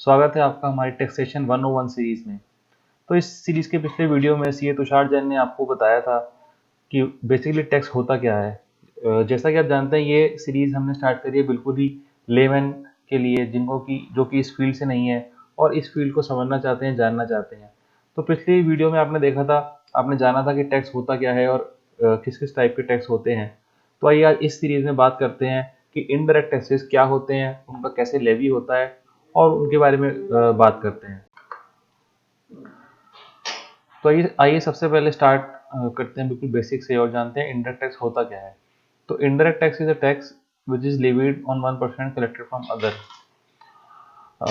स्वागत है आपका हमारी टैक्सेशन 101 सीरीज में। तो इस सीरीज के पिछले वीडियो में सीए तुषार जैन ने आपको बताया था कि बेसिकली टैक्स होता क्या है। जैसा कि आप जानते हैं ये सीरीज हमने स्टार्ट करी है बिल्कुल ही लेमैन के लिए, जिनको कि जो कि इस फील्ड से नहीं है और इस फील्ड को समझना चाहते हैं, जानना चाहते हैं। तो पिछली वीडियो में आपने देखा था, आपने जाना था कि टैक्स होता क्या है और किस किस टाइप के टैक्स होते हैं। तो आइए आज इस सीरीज में बात करते हैं कि इनडायरेक्ट टैक्सेस क्या होते हैं, उनका कैसे लेवी होता है और उनके बारे में बात करते हैं। तो आइए आइए सबसे पहले स्टार्ट करते हैं बिल्कुल बेसिक से और जानते हैं इनडायरेक्ट टैक्स होता क्या है। तो indirect tax is a tax which is levied on 1% collected from other.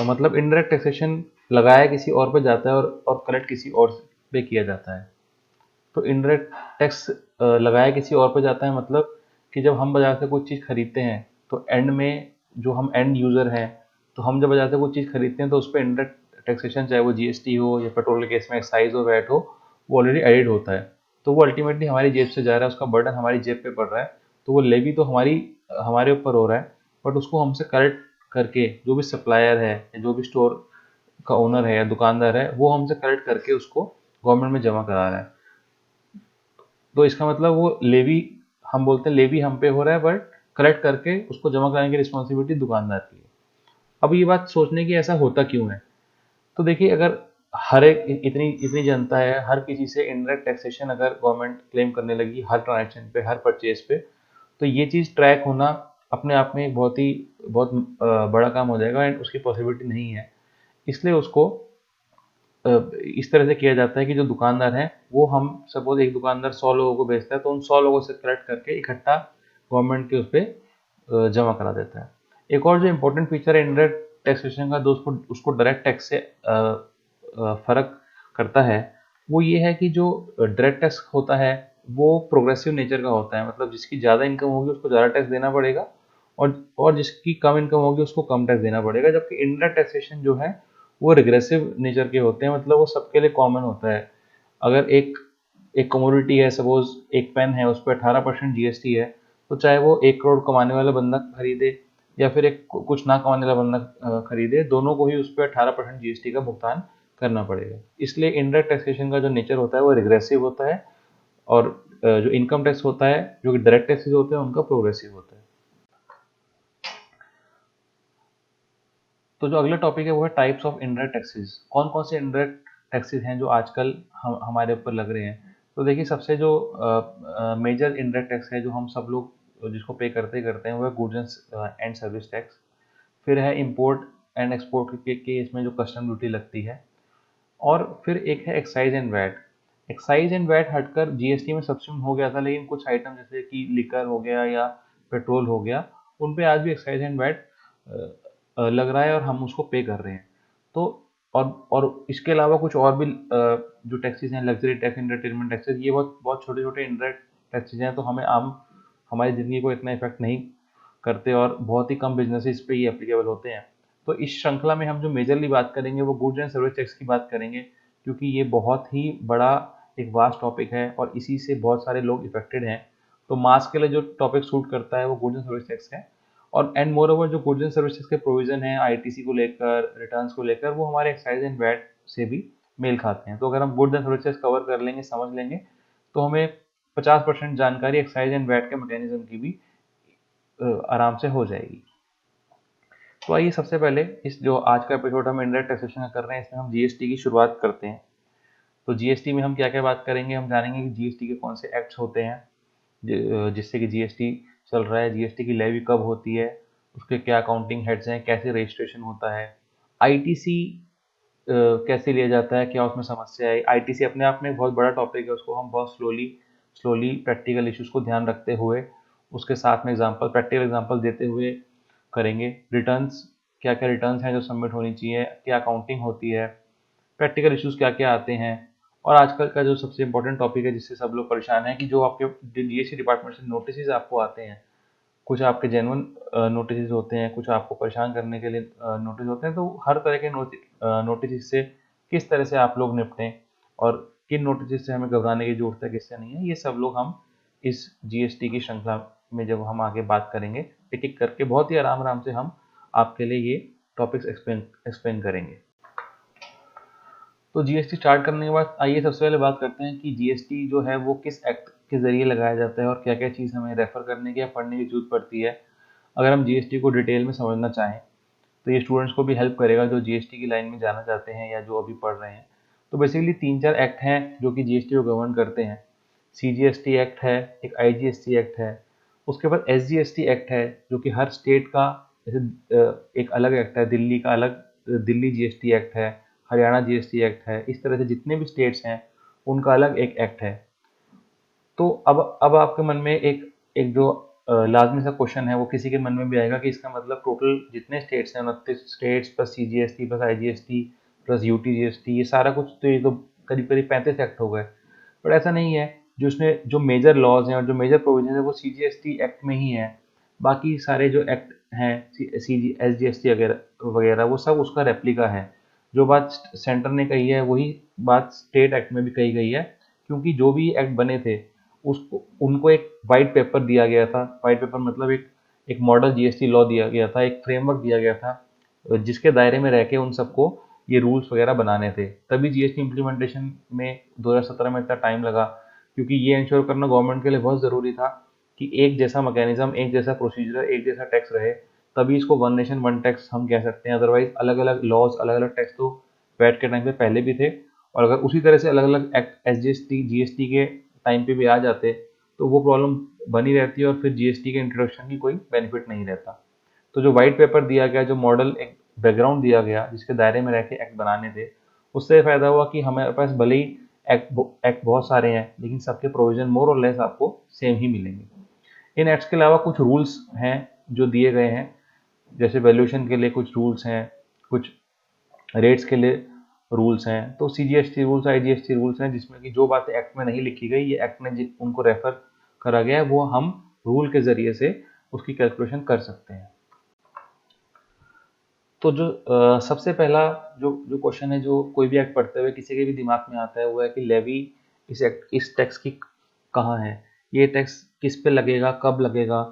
मतलब इनडायरेक्ट टैक्सेशन लगाया किसी और पे जाता है और कलेक्ट किसी और पे किया जाता है। तो इनडायरेक्ट टैक्स लगाया किसी और पे जाता है, मतलब कि जब हम बाजार से कोई चीज़ खरीदते हैं तो एंड में जो हम एंड यूज़र हैं, तो हम जब बाजार से कोई चीज़ खरीदते हैं तो उस पर इनडायरेक्ट टैक्सेशन, चाहे वो जीएसटी हो या पेट्रोल के केस में एक्साइज हो, वैट हो, वो ऑलरेडी एडिड होता है। तो वो अल्टीमेटली हमारी जेब से जा रहा है, उसका बर्डन हमारी जेब पे पड़ रहा है। तो वो लेवी तो हमारे ऊपर हो रहा है, बट उसको हमसे कलेक्ट करके जो भी सप्लायर है या जो भी स्टोर का ओनर है या दुकानदार है, वो हमसे कलेक्ट करके उसको गवर्नमेंट में जमा करा रहा है। तो इसका मतलब वो लेवी, हम बोलते हैं लेवी हम पे हो रहा है, बट कलेक्ट करके उसको जमा कराने की रिस्पॉन्सिबिलिटी दुकानदार की है। अब ये बात सोचने की ऐसा होता क्यों है। तो देखिए, अगर हर एक इतनी इतनी जनता है, हर किसी से इनडायरेक्ट टैक्सेशन अगर गवर्नमेंट क्लेम करने लगी हर ट्रांजेक्शन पे, हर परचेज पे, तो ये चीज़ ट्रैक होना अपने आप में बहुत बड़ा काम हो जाएगा एंड उसकी पॉसिबिलिटी नहीं है। इसलिए उसको इस तरह से किया जाता है कि जो दुकानदार हैं वो, हम सपोज एक दुकानदार 100 लोगों को बेचता है तो उन 100 लोगों से कलेक्ट करके इकट्ठा गवर्नमेंट के उस पर जमा करा देता है। एक और जो इम्पोर्टेंट फीचर है इनडायरेक्ट टैक्सेशन का, दोस्तों उसको डायरेक्ट टैक्स से फर्क करता है, वो ये है कि जो डायरेक्ट टैक्स होता है वो प्रोग्रेसिव नेचर का होता है। मतलब जिसकी ज़्यादा इनकम होगी उसको ज़्यादा टैक्स देना पड़ेगा और जिसकी कम इनकम होगी उसको कम टैक्स देना पड़ेगा। जबकि इनडायरेक्ट टैक्सेशन जो है वो रिग्रेसिव नेचर के होते हैं, मतलब वो सबके लिए कॉमन होता है। अगर एक एक कमोडिटी है, सपोज एक पेन है, उस पर 18% जीएसटी है, तो चाहे वो 1 करोड़ कमाने वाला बंदा खरीदे या फिर एक कुछ ना कमाने वाला बंदा खरीदे, दोनों को ही उस पर 18% जीएसटी का भुगतान करना पड़ेगा। इसलिए इनडायरेक्ट टैक्सेशन का जो नेचर होता है वो रिग्रेसिव होता है और जो इनकम टैक्स होता है, जो कि डायरेक्ट टैक्सेस होते हैं, उनका प्रोग्रेसिव होता है। तो जो अगला टॉपिक है वो है टाइप्स ऑफ इनडायरेक्ट टैक्सेस। कौन कौन से इनडायरेक्ट टैक्सेस हैं जो आजकल हमारे ऊपर लग रहे हैं। तो देखिए, सबसे जो मेजर इनडायरेक्ट टैक्स है जो हम सब लोग जिसको पे करते हैं वो है गुड्स एंड सर्विस टैक्स। फिर है इंपोर्ट एंड एक्सपोर्ट के इसमें जो कस्टम ड्यूटी लगती है। और फिर एक है excise and VAT. Excise and VAT हटकर जीएसटी में सब्सिट्यूट हो गया था, लेकिन कुछ आइटम जैसे कि लिकर हो गया या पेट्रोल हो गया, उन पे आज भी एक्साइज एंड वैट लग रहा है और हम उसको पे कर रहे हैं। तो और इसके अलावा कुछ और भी जो टैक्सेस हैं, लग्जरी टैक्स, एंटरटेनमेंट टैक्सेस, ये बहुत बहुत छोटे छोटे इनडायरेक्ट टैक्सेस हैं, तो हमारी ज़िंदगी को इतना इफेक्ट नहीं करते और बहुत ही कम बिजनेसेस पे ये एप्लीकेबल होते हैं। तो इस श्रृंखला में हम जो मेजरली बात करेंगे वो गुड्स एंड सर्विस टैक्स की बात करेंगे, क्योंकि ये बहुत ही बड़ा एक वास्ट टॉपिक है और इसी से बहुत सारे लोग इफेक्टेड हैं। तो मास के लिए जो टॉपिक सूट करता है वो गुड्स एंड सर्विस टैक्स है। और एंड मोर ओवर जो गुड्स एंड सर्विसेज के प्रोविजन है आईटीसी को लेकर, रिटर्न्स को लेकर, वो हमारे एक्साइज एंड वैट से भी मेल खाते हैं। तो अगर हम गुड्स एंड सर्विसेज कवर कर लेंगे, समझ लेंगे, तो हमें 50% जानकारी एक्साइज एंड वैट के मैकेनिज्म की भी आराम से हो जाएगी। तो आइए सबसे पहले इस जो आज का एपिसोड हम इंडायरेक्ट टैक्सेशन का कर रहे हैं, इसमें हम जीएसटी की शुरुआत करते हैं। तो जीएसटी में हम क्या क्या बात करेंगे, हम जानेंगे कि जीएसटी के कौन से एक्ट्स होते हैं जिससे कि जीएसटी चल रहा है, जीएसटी की लेवी कब होती है, उसके क्या अकाउंटिंग हेड्स हैं, कैसे रजिस्ट्रेशन होता है, आईटीसी कैसे लिया जाता है, क्या उसमें समस्या है। आईटीसी अपने आप में एक बहुत बड़ा टॉपिक है, उसको हम बहुत स्लोली स्लोली प्रैक्टिकल इश्यूज को ध्यान रखते हुए, उसके साथ में प्रैक्टिकल एग्जांपल देते हुए करेंगे। रिटर्न्स, क्या क्या रिटर्न्स हैं जो सबमिट होनी चाहिए, क्या अकाउंटिंग होती है, प्रैक्टिकल इश्यूज क्या क्या आते हैं। और आजकल का जो सबसे इंपॉर्टेंट टॉपिक है जिससे सब लोग परेशान हैं, कि जो आपके जीएसटी डिपार्टमेंट से नोटिस आपको आते हैं, कुछ आपके जेन्युइन नोटिस होते हैं, कुछ आपको परेशान करने के लिए नोटिस होते हैं। तो हर तरह के नोटिस से किस तरह से आप लोग निपटें और किन नोटिस से हमें घबराने की जरूरत है, किससे नहीं है, ये सब लोग हम इस जीएसटी की श्रृंखला में जब हम आगे बात करेंगे एक एक करके, बहुत ही आराम आराम से हम आपके लिए ये टॉपिक्स एक्सप्लेन करेंगे। तो जीएसटी स्टार्ट करने के बाद आइए सबसे पहले बात करते हैं कि जीएसटी जो है वो किस एक्ट के ज़रिए लगाया जाता है और क्या क्या चीज़ हमें रेफ़र करने की या पढ़ने की ज़रूरत पड़ती है अगर हम जीएसटी को डिटेल में समझना चाहें। तो ये स्टूडेंट्स को भी हेल्प करेगा जो जीएसटी की लाइन में जाना चाहते हैं या जो अभी पढ़ रहे हैं। तो बेसिकली 3-4 एक्ट हैं जो कि जीएसटी को गवर्न करते हैं। सीजीएसटी एक्ट है, एक आईजीएसटी एक्ट है, उसके बाद एसजीएसटी एक्ट है जो कि हर स्टेट का जैसे एक अलग एक्ट है। दिल्ली का अलग दिल्ली जीएसटी एक्ट है, हरियाणा जीएसटी एक्ट है, इस तरह से जितने भी स्टेट्स हैं उनका अलग एक एक्ट है। तो अब आपके मन में एक एक जो लाजमी सा क्वेश्चन है वो किसी के मन में भी आएगा कि इसका मतलब टोटल जितने स्टेट्स हैं 29 states plus CGST plus IGST plus UTGST ये सारा कुछ तो ये तो करीब करीब 35 एक्ट हो गए। बट ऐसा नहीं है। जो इसमें जो मेजर लॉज हैं और जो मेजर प्रोविजन है वो सीजीएसटी एक्ट में ही है। बाकी सारे जो एक्ट हैं सी एसजीएसटी वगैरह वगैरह वो सब उसका रेप्लिका है। जो बात सेंटर ने कही है वही बात स्टेट एक्ट में भी कही गई है, क्योंकि जो भी एक्ट बने थे उसको उनको एक वाइट पेपर दिया गया था। वाइट पेपर मतलब एक एक मॉडल जीएसटी लॉ दिया गया था, एक फ्रेमवर्क दिया गया था जिसके दायरे में रह के उन सबको ये रूल्स वगैरह बनाने थे। तभी जीएसटी इम्प्लीमेंटेशन में 2017 में इतना टाइम लगा, क्योंकि ये इंश्योर करना गवर्नमेंट के लिए बहुत ज़रूरी था कि एक जैसा मैकेनिज्म, एक जैसा प्रोसीजर, एक जैसा टैक्स रहे, तभी इसको वन नेशन वन टैक्स हम कह सकते हैं। अदरवाइज अलग अलग लॉज, अलग अलग टैक्स तो वैट के टाइम पे पहले भी थे, और अगर उसी तरह से अलग अलग एक्ट एसजीएसटी जीएसटी के टाइम पे भी आ जाते तो वो प्रॉब्लम बनी रहती है और फिर जीएसटी के इंट्रोडक्शन की कोई बेनिफिट नहीं रहता। तो जो वाइट पेपर दिया गया, जो मॉडल एक बैकग्राउंड दिया गया जिसके दायरे में रह के एक्ट बनाने थे, उससे फ़ायदा हुआ कि हमारे पास भले ही एक्ट बहुत सारे हैं लेकिन सबके प्रोविजन मोर और लेस आपको सेम ही मिलेंगे। इन एक्ट्स के अलावा कुछ रूल्स हैं जो दिए गए हैं, जैसे वैल्यूएशन के लिए कुछ रूल्स हैं, कुछ रेट्स के लिए रूल्स हैं। तो सीजीएसटी रूल्स, आईजीएसटी रूल्स हैं जिसमें कि जो बातें एक्ट में नहीं लिखी गई, ये एक्ट में उनको रेफर करा गया है, वो हम रूल के ज़रिए से उसकी कैलकुलेशन कर सकते हैं। तो जो सबसे पहला जो जो क्वेश्चन है जो कोई भी एक्ट पढ़ते हुए किसी के भी दिमाग में आता है वो है कि लेवी इस टैक्स की कहाँ है, ये टैक्स किस पे लगेगा, कब लगेगा।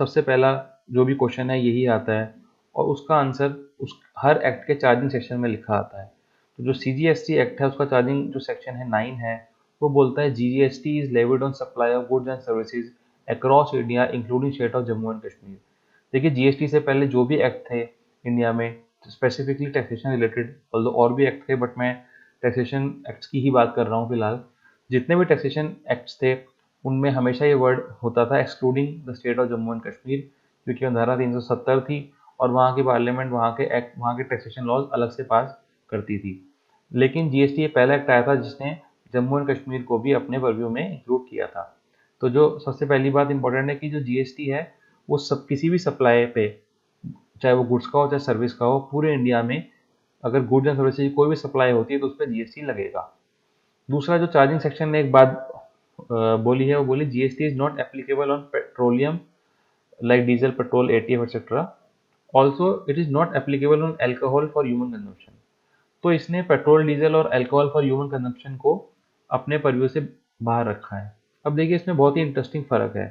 सबसे पहला जो भी क्वेश्चन है यही आता है, और उसका आंसर उस हर एक्ट के चार्जिंग सेक्शन में लिखा आता है। तो जो सीजीएसटी एक्ट है उसका चार्जिंग जो सेक्शन है 9 है, वो बोलता है GGST is levied on supply of goods and services across India including state of Jammu and Kashmir. देखिए जीएसटी से पहले जो भी एक्ट थे इंडिया में स्पेसिफिकली टैक्सेशन रिलेटेड, ऑल्दो और भी एक्ट थे बट मैं टैक्सेशन एक्ट्स की ही बात कर रहा हूँ फिलहाल। जितने भी टैक्सेशन एक्ट्स थे उनमें हमेशा ये वर्ड होता था excluding the state of Jammu and Kashmir, क्योंकि धारा 370 थी और वहाँ की पार्लियामेंट वहाँ के एक्ट, वहाँ के टैक्सेशन लॉज अलग से पास करती थी। लेकिन जीएसटी ये पहला एक्ट आया था जिसने जम्मू एंड कश्मीर को भी अपने परव्यू में इंक्लूड किया था। तो जो सबसे पहली बात इंपॉर्टेंट है कि जो जीएसटी है वो सब किसी भी सप्लाई पे, चाहे वो गुड्स का हो चाहे सर्विस का हो, पूरे इंडिया में अगर गुड्स एंड सर्विसेज की कोई भी सप्लाई होती है तो उस पर जीएसटी लगेगा। दूसरा जो चार्जिंग सेक्शन ने एक बात बोली है, वो बोली GST is not applicable on petroleum like diesel, petrol, ETF etcetera. Also it is not applicable on alcohol for human consumption. तो इसने पेट्रोल, डीजल और अल्कोहल फॉर ह्यूमन कंजम्पशन को अपने परव्यू से बाहर रखा है। अब देखिए इसमें बहुत ही इंटरेस्टिंग फ़र्क है।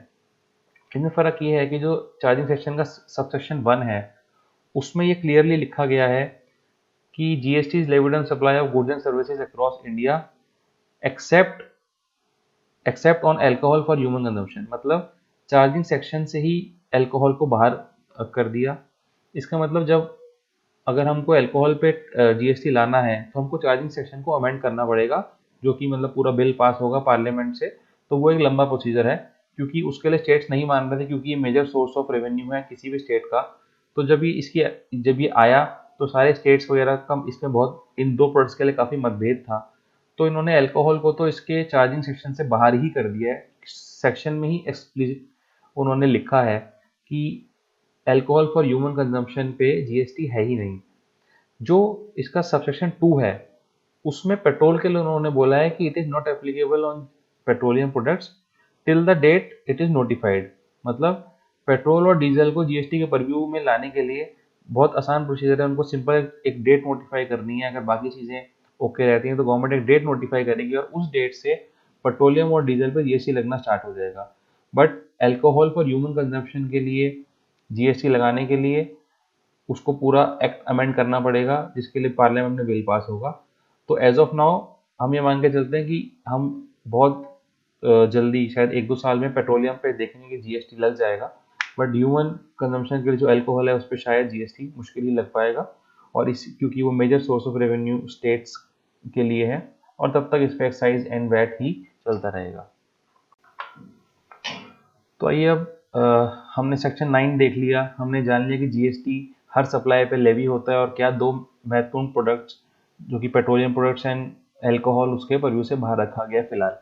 इसमें फ़र्क ये है कि जो चार्जिंग सेक्शन का सबसेक्शन 1 है उसमें ये क्लियरली लिखा गया है कि GST is levied on supply of goods and services across India accept except on alcohol for human consumption. मतलब चार्जिंग सेक्शन से ही अल्कोहल को बाहर कर दिया। इसका मतलब जब अगर हमको अल्कोहल पे जीएसटी लाना है तो हमको चार्जिंग सेक्शन को अमेंड करना पड़ेगा, जो कि मतलब पूरा बिल पास होगा पार्लियामेंट से। तो वो एक लंबा प्रोसीजर है, क्योंकि उसके लिए स्टेट्स नहीं मान रहे थे, क्योंकि ये मेजर सोर्स ऑफ रेवेन्यू है किसी भी स्टेट का। तो जब ये आया तो सारे स्टेट्स वगैरह का इसमें बहुत इन दो प्रोडक्ट्स के लिए काफ़ी मतभेद था। तो इन्होंने अल्कोहल को तो इसके चार्जिंग सेक्शन से बाहर ही कर दिया है। सेक्शन में ही एक्सप्लिसिट उन्होंने लिखा है कि अल्कोहल फॉर ह्यूमन कंजम्पशन पे जीएसटी है ही नहीं। जो इसका सबसेक्शन 2 है उसमें पेट्रोल के लिए उन्होंने बोला है कि it is not applicable on petroleum products till the date it is notified. मतलब पेट्रोल और डीजल को जीएसटी के परव्यू में लाने के लिए बहुत आसान प्रोसीजर है। उनको सिंपल एक डेट नोटिफाई करनी है। अगर बाकी चीज़ें ओके रहती हैं तो गवर्नमेंट एक डेट नोटिफाई करेगी और उस डेट से पेट्रोलियम और डीजल पर जीएसटी लगना स्टार्ट हो जाएगा। But alcohol for human consumption के लिए जीएसटी लगाने के लिए उसको पूरा एक्ट अमेंड करना पड़ेगा, जिसके लिए पार्लियामेंट में बिल पास होगा। तो एज ऑफ नाउ हम ये मान के चलते हैं कि हम बहुत जल्दी शायद 1-2 साल में पेट्रोलियम पे देखेंगे कि जीएसटी लग जाएगा, बट ह्यूमन कंजम्पशन के लिए जो अल्कोहल है उस पर शायद जीएसटी मुश्किल ही लग पाएगा, और इस क्योंकि वो major source of revenue states के लिए है, और तब तक इस पर एक्साइज एंड वैट ही चलता रहेगा। तो आइए अब हमने सेक्शन 9 देख लिया, हमने जान लिया कि जीएसटी हर सप्लाई पे लेवी होता है, और क्या दो महत्वपूर्ण प्रोडक्ट्स जो कि पेट्रोलियम प्रोडक्ट्स एंड अल्कोहल उसके परव्यू से बाहर रखा गया फिलहाल।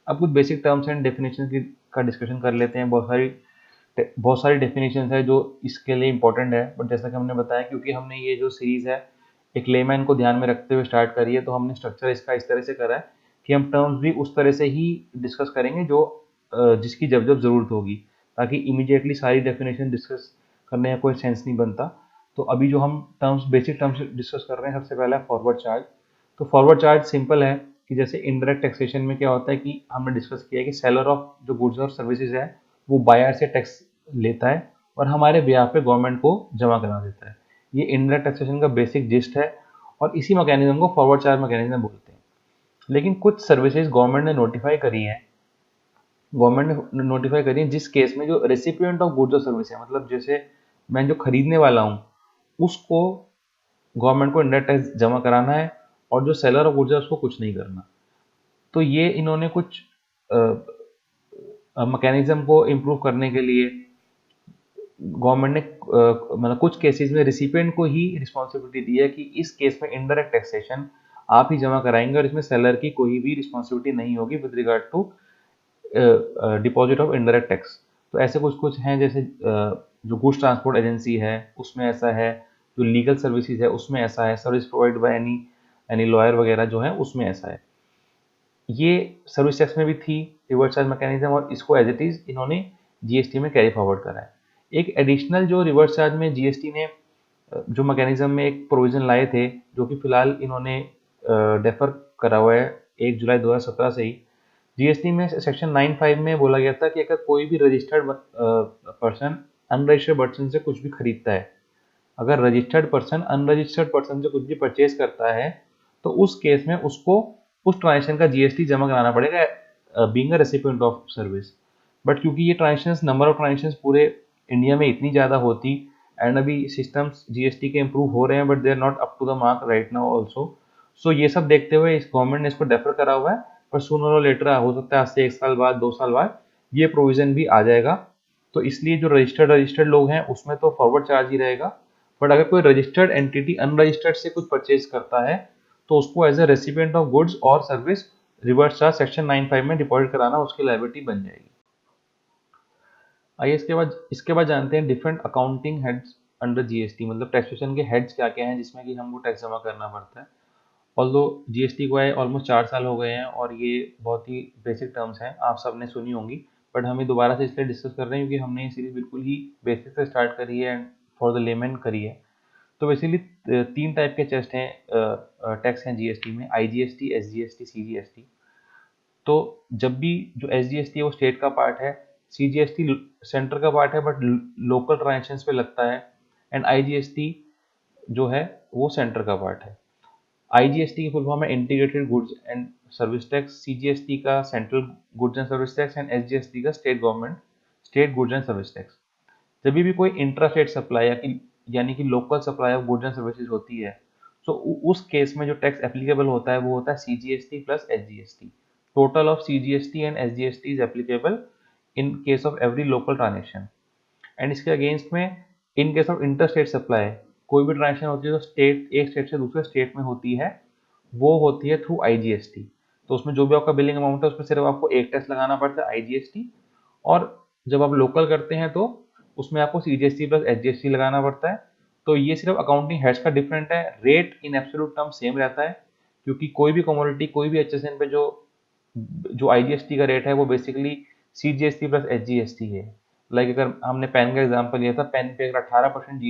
अब कुछ बेसिक टर्म्स एंड डेफिनेशन का डिस्कशन कर लेते हैं। बहुत सारी डेफिनेशन है जो इसके लिए इंपॉर्टेंट है, बट जैसा कि हमने बताया क्योंकि हमने ये जो सीरीज है एक लेमैन को ध्यान में रखते हुए स्टार्ट करी है, तो हमने स्ट्रक्चर इसका इस तरह से करा है कि हम टर्म्स भी उस तरह से ही डिस्कस करेंगे जो जिसकी जब जब ज़रूरत होगी, ताकि इमीडिएटली सारी डेफिनेशन डिस्कस करने का कोई सेंस नहीं बनता। तो अभी जो हम टर्म्स बेसिक टर्म्स डिस्कस कर रहे हैं, सबसे पहला फॉरवर्ड चार्ज। तो फॉरवर्ड चार्ज सिंपल है कि जैसे इनडायरेक्ट टैक्सेशन में क्या होता है कि हमने डिस्कस किया कि सेलर ऑफ जो गुड्स और सर्विसेज है वो बायर से टैक्स लेता है और हमारे ब्याह पे गवर्नमेंट को जमा करा देता है। ये इनडायरेक्ट टैक्सेशन का बेसिक जिस्ट है, और इसी मैकेनिज्म को फॉरवर्ड चार्ज मैकेनिज्म बोलते हैं। लेकिन कुछ सर्विसेज गवर्नमेंट ने नोटिफाई करी है जिस केस में जो रेसिपिएंट ऑफ गुड्स और सर्विस है, मतलब जैसे मैं जो खरीदने वाला हूँ उसको गवर्नमेंट को इनडायरेक्ट टैक्स जमा कराना है, और जो सेलर ऑफ गुड्स है उसको कुछ नहीं करना। तो ये इन्होंने कुछ मैकेनिज्म को इम्प्रूव करने के लिए गवर्नमेंट ने मतलब कुछ केसेस में रेसिपिएंट को ही रिस्पॉन्सिबिलिटी दी है कि इस केस में इनडायरेक्ट टैक्सेशन आप ही जमा कराएंगे, और इसमें सेलर की कोई भी रिस्पॉन्सिबिलिटी नहीं होगी with regard to deposit of indirect tax. तो ऐसे कुछ कुछ हैं, जैसे जो गुड्स ट्रांसपोर्ट एजेंसी है उसमें ऐसा है, जो लीगल सर्विसेज है उसमें ऐसा है, service provide by any lawyer वगैरह जो है उसमें ऐसा है। ये सर्विस टैक्स में भी थी रिवर्स चार्ज मैकेनिज्म, और इसको एज इट इज इन्होंने जीएसटी में कैरी फॉरवर्ड करा है। एक एडिशनल जो रिवर्स चार्ज में जीएसटी ने जो मैकेनिज्म में एक प्रोविजन लाए थे, जो कि फिलहाल इन्होंने डेफर करा हुआ है 1 जुलाई 2017 से ही। जीएसटी में सेक्शन 9(5) में बोला गया था कि अगर कोई भी रजिस्टर्ड पर्सन अनरजिस्टर्ड पर्सन से कुछ भी खरीदता है, अगर रजिस्टर्ड पर्सन अनरजिस्टर्ड पर्सन से कुछ भी परचेज करता है, तो उस केस में उसको उस ट्रांजेक्शन का जीएसटी जमा कराना पड़ेगा being a recipient of service. But क्योंकि ये ट्रांजेक्शंस नंबर ऑफ ट्रांजेक्शंस पूरे इंडिया में इतनी ज़्यादा होती, एंड अभी सिस्टम्स जीएसटी के इम्प्रूव हो रहे हैं, but they are not up to the mark right now also. So ये सब देखते हुए इस गवर्नमेंट ने इसको डेफर करा हुआ है, पर सूनर और लेटर हो सकता है आज से 1 साल बाद 2 साल बाद ये प्रोविजन भी आ जाएगा। तो इसलिए जो रजिस्टर्ड लोग हैं उसमें तो फॉरवर्ड चार्ज ही रहेगा, बट अगर कोई रजिस्टर्ड एंटिटी अनरजिस्टर्ड से कुछ परचेज करता है तो उसको as a recipient of goods और सर्विस रिवर्स चार्ज सेक्शन 9(5) में डिपॉजिट कराना उसकी लायबिलिटी बन जाएगी। आइए इसके बाद जानते हैं different accounting heads under GST, मतलब टैक्सेशन के हेड्स क्या क्या हैं जिसमें कि हमको टैक्स जमा करना पड़ता है। ऑल्दो जीएसटी को आए ऑलमोस्ट 4 साल हो गए हैं, और ये बहुत ही बेसिक टर्म्स हैं, आप सबने सुनी होंगी, बट हम ये दोबारा से इसलिए डिस्कस कर रहे हैं क्योंकि हमने ये सीरीज बिल्कुल ही बेसिक से स्टार्ट करी है एंड फॉर द लेमैन करी है। तो बेसिकली 3 टाइप के चेस्ट हैं टैक्स हैं जीएसटी में, आईजीएसटी, एसजीएसटी, सीजीएसटी। तो जब भी जो एसजीएसटी है वो स्टेट का पार्ट है, सीजीएसटी सेंटर का पार्ट है बट लोकल ट्रांजेक्शन्स पे लगता है, एंड आईजीएसटी जो है वो सेंटर का पार्ट है। आईजीएसटी की फुल फॉर्म है integrated goods and service tax, CGST का central goods and service tax, and SGST का state goods and service tax. जब भी कोई इंट्रा स्टेट सप्लाई यानी कि local supply of goods and services होती है, तो उस केस में जो टैक्स एप्लीकेबल होता है वो होता है CGST plus SGST. Total of CGST and SGST is applicable in case of every local transaction. And इसके अगेंस्ट में in case of inter state supply कोई भी ट्रांजेक्शन होती है तो एक स्टेट से दूसरे स्टेट में होती है, वो होती है थ्रू आईजीएसटी। तो उसमें जो भी आपका बिलिंग अमाउंट है उसमें सिर्फ आपको एक टैक्स लगाना पड़ता है आईजीएसटी, और जब आप लोकल करते हैं तो उसमें आपको सीजीएसटी प्लस एसजीएसटी लगाना पड़ता है। तो ये सिर्फ अकाउंटिंग हेड्स का डिफरेंट है, rate in absolute term same रहता है, क्योंकि कोई भी कमोडिटी कोई भी एचएसएन पे जो जो आईजीएसटी का रेट है वो बेसिकली सीजीएसटी प्लस एसजीएसटी है। लाइक अगर हमने पेन का एग्जांपल लिया था, पेन पे अगर 18%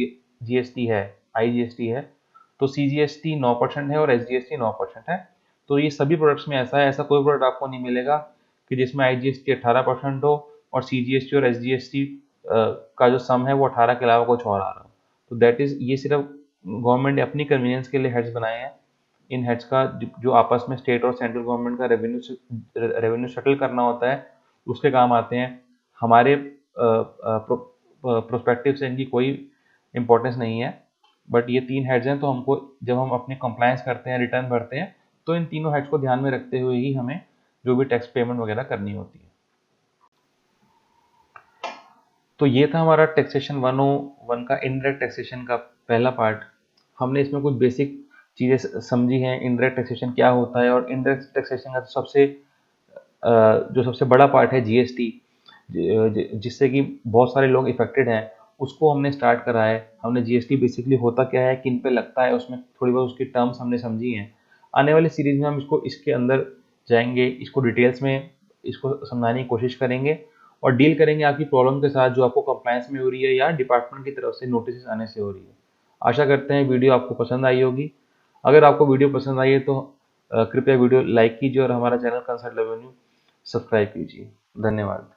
जीएसटी है, आईजीएसटी है, तो सीजीएसटी 9% है और एसजीएसटी 9% है। तो ये सभी प्रोडक्ट्स में ऐसा है, ऐसा कोई प्रोडक्ट आपको नहीं मिलेगा कि जिसमें आईजीएसटी 18% हो और सीजीएसटी और एसजीएसटी का जो सम है वो 18 के अलावा कुछ और आ रहा हो। तो दैट इज़, ये सिर्फ गवर्नमेंट ने अपनी कन्वीनियंस के लिए हेड्स बनाए हैं। इन हेड्स का जो आपस में स्टेट और सेंट्रल गवर्नमेंट का रेवेन्यू सेटल करना होता है, उसके काम आते हैं। हमारे प्रोस्पेक्टिव से इनकी कोई इम्पोर्टेंस नहीं है, बट ये 3 हेड्स हैं, तो हमको जब हम अपने कंप्लायंस करते हैं, रिटर्न भरते हैं, तो इन तीनों हेड्स को ध्यान में रखते हुए ही हमें जो भी टैक्स पेमेंट वगैरह करनी होती है। तो ये था हमारा टैक्सेशन 101 का इनडायरेक्ट टैक्सेशन का पहला पार्ट। हमने इसमें कुछ बेसिक चीज़ें समझी हैं, इनडायरेक्ट टैक्सेशन क्या होता है, और इनडायरेक्ट टैक्सेशन का जो सबसे बड़ा पार्ट है जीएसटी, जिससे कि बहुत सारे लोग इफेक्टेड हैं, उसको हमने स्टार्ट करा है। हमने जीएसटी बेसिकली होता क्या है, किन पे लगता है, उसमें थोड़ी बहुत उसकी टर्म्स हमने समझी हैं। आने वाली सीरीज में हम इसके अंदर जाएंगे, इसको डिटेल्स में इसको समझाने की कोशिश करेंगे और डील करेंगे आपकी प्रॉब्लम के साथ, जो आपको कंप्लायंस में हो रही है या डिपार्टमेंट की तरफ से नोटिस आने से हो रही है। आशा करते हैं वीडियो आपको पसंद आई होगी। अगर आपको वीडियो पसंद आई है तो कृपया वीडियो लाइक कीजिए और हमारा चैनल कंसल्ट रेवेन्यू सब्सक्राइब कीजिए। धन्यवाद।